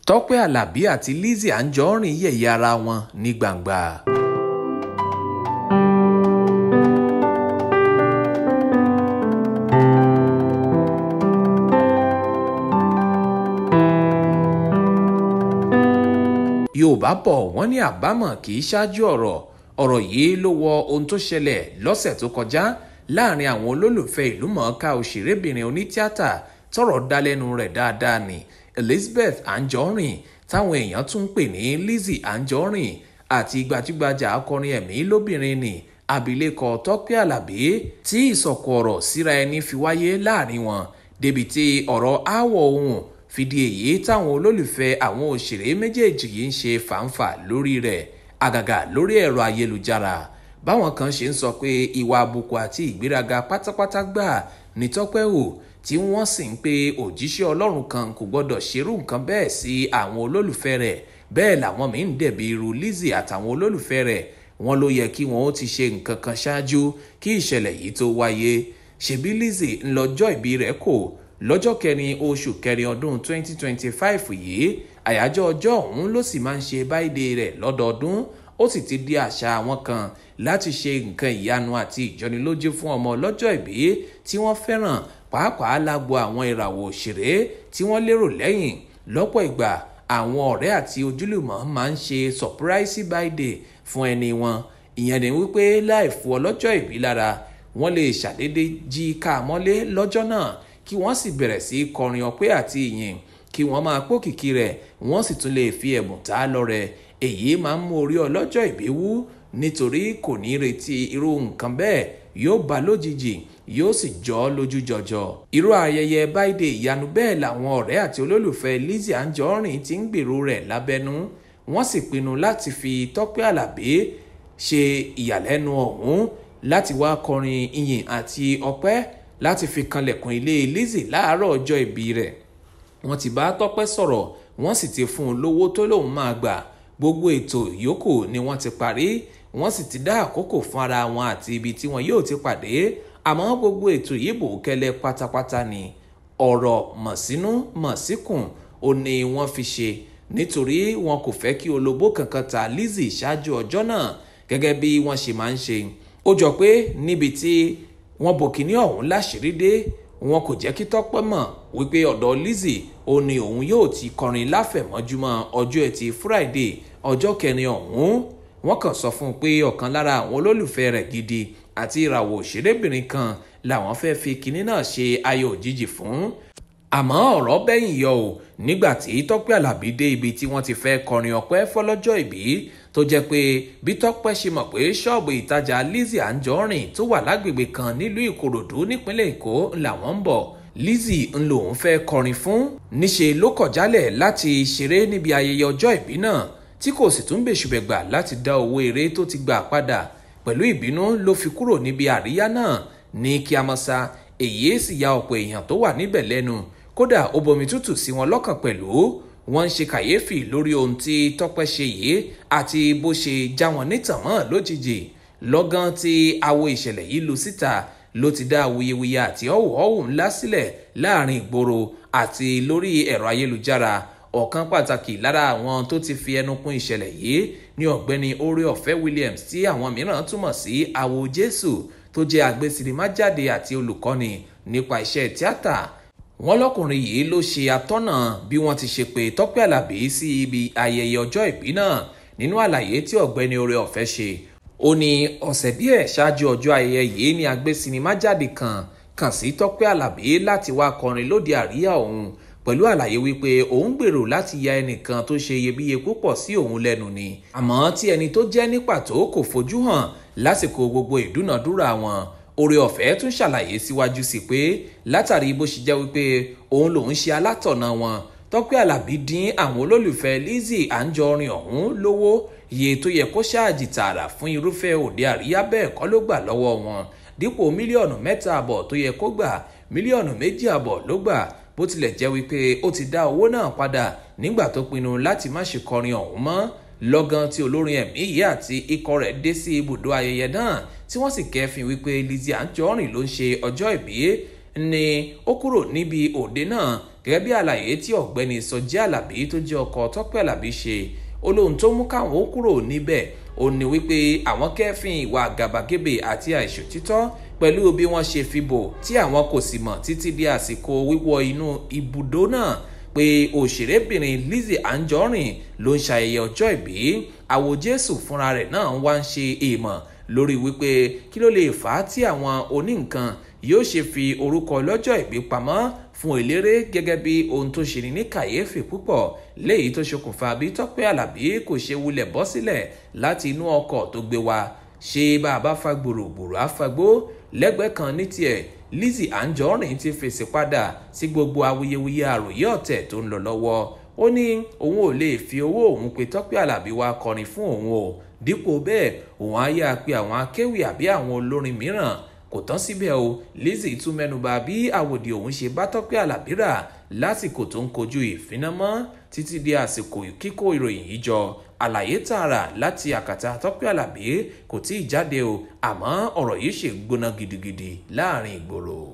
Tọ́pẹ́ Àlàbí àti Lizzy Anjorin yẹ̀yẹ́ ara wọn ní gbangba. Yorùbá bọ̀ wọ́n ní àbámọ̀ kì í ṣáájú ọ̀rọ̀ yìí ló wọ ohun tó ṣẹlẹ̀ lọ́sẹ̀ tó kọjá láàrin àwọn olólùfẹ́ ìlúmọ̀ọ́ká òṣèrébìnrin onítìátà tọ́rọ̀ dá lẹ́nu rẹ̀ dáadáa ní Elizabeth Anjorin táwọn èèyàn tún ń pè ní Lizzy Anjorin àti gbajúgbajà akọrin ẹ̀mí lóbìnrin ní abilékọ Tọ́pẹ́ Àlàbí tí ìsọ̀kò ọ̀rọ̀ síra ẹni fi wáyé láàrin wọn débi tí ọ̀rọ̀ aáwọ̀ ohùn fìdí èyí táwọn olólùfẹ́ àwọn òṣèré méjèèjì yìí ń ṣe fàǹfà lórí rẹ̀ àgàgà lórí ẹ̀rọ ayélujára báwọn kan ṣe ń sọ pé ìwà àbùkù àti ìgbéraga pátápátá gbà ní Tọ́pẹ́ hù tí wọ́n sì ń pe òjíṣẹ́ Ọlọ́run kan kò gbọ́dọ̀ ṣerú nǹkan bẹ́ẹ̀ sí àwọn olólùfẹ́ rẹ̀ bẹ́ẹ̀ làwọn míín dẹ̀bi irú Lizzy àtàwọn olólùfẹ́ rẹ̀ wọ́n ló yẹ kí wọ́n ó ti ṣe nǹkan kan ṣáájú kí ìṣẹ̀lẹ̀ yìí tó wáyé ṣebí Lizzy ńlọ́jọ́ ìbí rẹ̀ kò lọ́jọ́ kẹrin oṣù kẹrin ọdún 2025 yìí àyájọ́ ọjọ́ ọ̀hún ló sì máa ń ṣe báìdè rẹ̀ lọ́dọọdún ó sì ti di àṣà àwọn kan láti ṣe nǹkan ìyanu àti ìjọnilójú fún ọmọ ọlọ́jọ́ ìbí tí wọ́n fẹ́ràn pàápàá lágbo àwọn ìràwọ̀ òṣèré tí wọ́n lérò lẹ́yìn lọ́pọ̀ ìgbà àwọn ọ̀rẹ́ àti ojúlùmọ̀ máa ń ṣe surprise birthday fún ẹni wọn ìyẹn ni wípé láì fún ọlọ́jọ́ ìbí lára wọ́n lè ṣàdédé jí ká mọ́lé lọ́jọ́ náà kí wọ́n sì bẹ̀rẹ̀ sí kọrin ọpẹ́ àti ìyìn kí wọ́n máa pókìkí rẹ̀ wọ́n sì tún lè fi ẹ̀bùn tá a lọ́rẹ èyí máa ń mú orí ọlọ́jọ́ ìbí wú nítorí kò ní retí irú nǹkan bẹ́ẹ̀ yóò bá lójijì yóò sì jọ ọ́ lójú jọjọ. irú ayẹyẹ báìdè ìyanu bẹ́ẹ̀ làwọn ọ̀rẹ́ àti olólùfẹ́ Lizzy Anjorin ti ń gbèrò rẹ̀ lábẹ́nú wọ́n sì pinnu láti fi Tọ́pẹ́ Àlàbí ṣe ìyàlẹ́nu ọ̀hún láti wá kọrin ìyìn àti ọpẹ́ láti fi kanlẹ̀kùn ilé Lizzy láàárọ̀ ọjọ́ ìbí rẹ̀ wọ́n ti bá Tọ́pẹ́ sọ̀rọ̀ wọ́n sì ti fún un lówó tó lóun máa gbà gbogbo ètò yòókù ni wọ́n ti parí wọ́n sì ti dá àkókò fún ara wọn àti ibi tí wọn yóò ti pàdé àmọ́ gbogbo ètò yìí bò kẹ́lẹ́ pátápátá ni ọ̀rọ̀ mọ̀sínú mọ̀síkùn ò ní wọ́n fi ṣe nítorí wọn kò fẹ́ kí olóbó kankan ta Lizzy ṣáájú ọjọ́ náà gẹ́gẹ́ bí wọ́n ṣe máa ń ṣe ó jọ pé níbi tí wọ́n bò kíní ọ̀hún láṣìírí dé wọn kò jẹ́ kí Tọ́pẹ́ mọ̀ wípé ọ̀dọ̀ Lizzy ó ní òun yóò ti kọrin láfẹ̀mọ́júmọ́ ọjọ́ ẹtì Friday ọjọ́ kẹrin ọ̀hún wọ́n kàn sọ fún un pé ọ̀kan lára àwọn olólùfẹ́ rẹ̀ gidi àti ìràwọ̀ òṣèrébìnrin kan làwọn fẹ́ fi kinní náà ṣe ayọ̀ òjijì fún àmọ́ ọ̀rọ̀ bẹ́yìn yọ ò nígbà tí Tọ́pẹ́ Àlàbí dé ibi tí wọ́n ti fẹ́ kọrin ọpẹ́ fọlọ́jọ́ ìbí tó jẹ́ pé bí Tọ́pẹ́ ṣe mọ̀ pé ṣọ́ọ̀bù ìtajà Lizzy Anjorin tó wà lágbègbè kan nílùú Ìkòròdú nípínlẹ̀ Èkó làwọn ń bọ̀ Lizzy ń lòun fẹ́ kọrin fún níṣe ló kọ̀ jálẹ̀ láti ṣeré níbi ayẹyẹ ọjọ́ ìbí náà tí kò sì tún bèṣùbẹ̀gbà láti dá owó eré tó ti gbà padà pẹ̀lú ìbínú ló fi kúrò níbi àríyá náà ní kíámọ́sá èyí sì ya ọ̀pọ̀ èèyàn tó wà níbẹ̀ lẹ́nu kódà ó bomi tútù sí wọn lọ́kàn pẹ̀lú wọ́n ń ṣe kàyéfì lórí ohun tí Tọ́pẹ́ ṣe yìí àti bó ṣe já wọn nítàn mọ́ lójijì lọ́gán tí awo ìṣẹ̀lẹ̀ yìí lu síta ló ti dá awuyewuye àti ọ̀wọ̀ọ̀wọ̀ ńlá sílẹ̀ láàrin ìgboro àti lórí ẹ̀rọ ayélujára ọ̀kan pàtàkì lára àwọn tó ti fi ẹnu kún ìṣẹ̀lẹ̀ yìí ní ọ̀gbẹ́ni Oore-Ọ̀fẹ́ Williams tí àwọn mìíràn túmọ̀ sí àwo Jésù tó jẹ́ agbésìrìmájáde àti olùkọ́ni nípa iṣẹ́ tíátà wọ́n lọ́kùnrin yìí ló ṣe atọ́nà bí wọ́n ti ṣe pé Tọ́pẹ́ Àlàbí sí ibi ayẹyẹ ọjọ́ ìbí náà nínú àlàyé tí ọ̀gbẹ́ni Oore-Ọ̀fẹ́ ṣe ó ní ọ̀sẹ̀ díẹ̀ ṣáájú ọjọ́ ayẹyẹ yìí ní agbésìrìmájáde kan kàn sí Tọ́pẹ́ Àlàbí láti wá kọrin lóde àríyá òun pẹ̀lú àlàyé wípé òun gbèrò láti ya ẹnìkan tó ṣe iyebíye púpọ̀ sí òun lẹ́nu ni àmọ́ tí ẹni tó jẹ́ ní pàtó kò fojú hàn lásìkò gbogbo ìdúnàdúrà wọn Oore-Ọ̀fẹ́ tún ṣàlàyé síwájú sí pé látàrí bó ṣe jẹ́ wípé òun lòun ṣe alátọ̀nà wọn Tọ́pẹ́ Àlàbí dín àwọn olólùfẹ́ Lizzy Anjorin ọ̀hún lówó iye tó yẹ kó ṣáàjì tààrà fún irúfẹ́ òde àríyá bẹ́ẹ̀ kọ́ ló gbà lọ́wọ́ wọn dípò mílíọ̀nù 3 àbọ̀ tó yẹ kó gbà mílíọ̀nù 2 àbọ̀ ló gbà bó tilẹ̀ jẹ́ wípé ó ti dá owó náà padà nígbà tó pinnu láti má ṣe kọrin ọ̀hún mọ́ lọ́gán tí olórin ẹ̀mí yìí àti ikọ̀ rẹ̀ dé sí ibùdó ayẹyẹ náà tí wọ́n sì kẹ́fìn wípé Lizzy Anjorin ló ń ṣe ọjọ́ ìbí ni ó kúrò níbi òde náà gẹ́gẹ́ bí àlàyé tí ọ̀gbẹ́ni Sọjí Àlàbí tó jẹ́ ọkọ Tọ́pẹ́ Àlàbí ṣe. Olóhun tó mú káwọn ó kúrò níbẹ̀ ó ní wípé àwọn kẹ́fìn ìwà àgàbàgebè àti àìṣòtítọ́ pẹ̀lú bí wọ́n ṣe fi bò tí àwọn kò sì mọ̀ títí di àsìkò wíwọ inú ibùdó náà pé òṣèrébìnrin Lizzy Anjorin ló ń ṣayẹyẹ ọjọ́ ìbí. Àwòjésù fúnra rẹ̀ náà wá ń ṣe èèmọ̀ lórí wípé kí ló lè fà á tí àwọn oníǹkan yóò ṣe fi orúkọ lọ́jọ́ ìbí pamọ́ fún eléré gẹ́gẹ́ bí ohun tó ṣe ní kàyéfì púpọ̀ léyìí tó ṣokùnfà bí Tọ́pẹ́ Àlàbí kò ṣe wulẹ̀ bọ́ sílẹ̀ láti inú ọkọ̀ tó gbé wa. Ṣé bá a bá fa gbòrògbòrò àfagbó lẹ́gbẹ̀ẹ́ kan ní tiẹ̀ Lizzy Anjorin ti fèsì padà sí gbogbo awuyewuye àròyé ọ̀tẹ̀ tó ń lọ lọ́wọ́. Ó ní òun ò lè fi owó òun pe Tọ́pẹ́ Àlàbí wá kọrin fún òun o, dípò bẹ́ẹ̀ òun á yá pe àwọn akéwì àbí àwọn olórin mìíràn. Kò tán síbẹ̀ o, Lizzy tún mẹ́nubà bí àwòdì òun ṣe bá Tọ́pẹ́ Àlàbí rà lásìkò tó ń kojú ìfinamọ́ títí di àsìkò kíkó ìròyìn yìí jọ. Àlàyé tààrà láti àkàtà Tọ́pẹ́ Àlàbí kò tí ì jáde o, àmọ́ ọ̀rọ̀ yìí ṣe gbóná gidigidi láàrin ìgboro.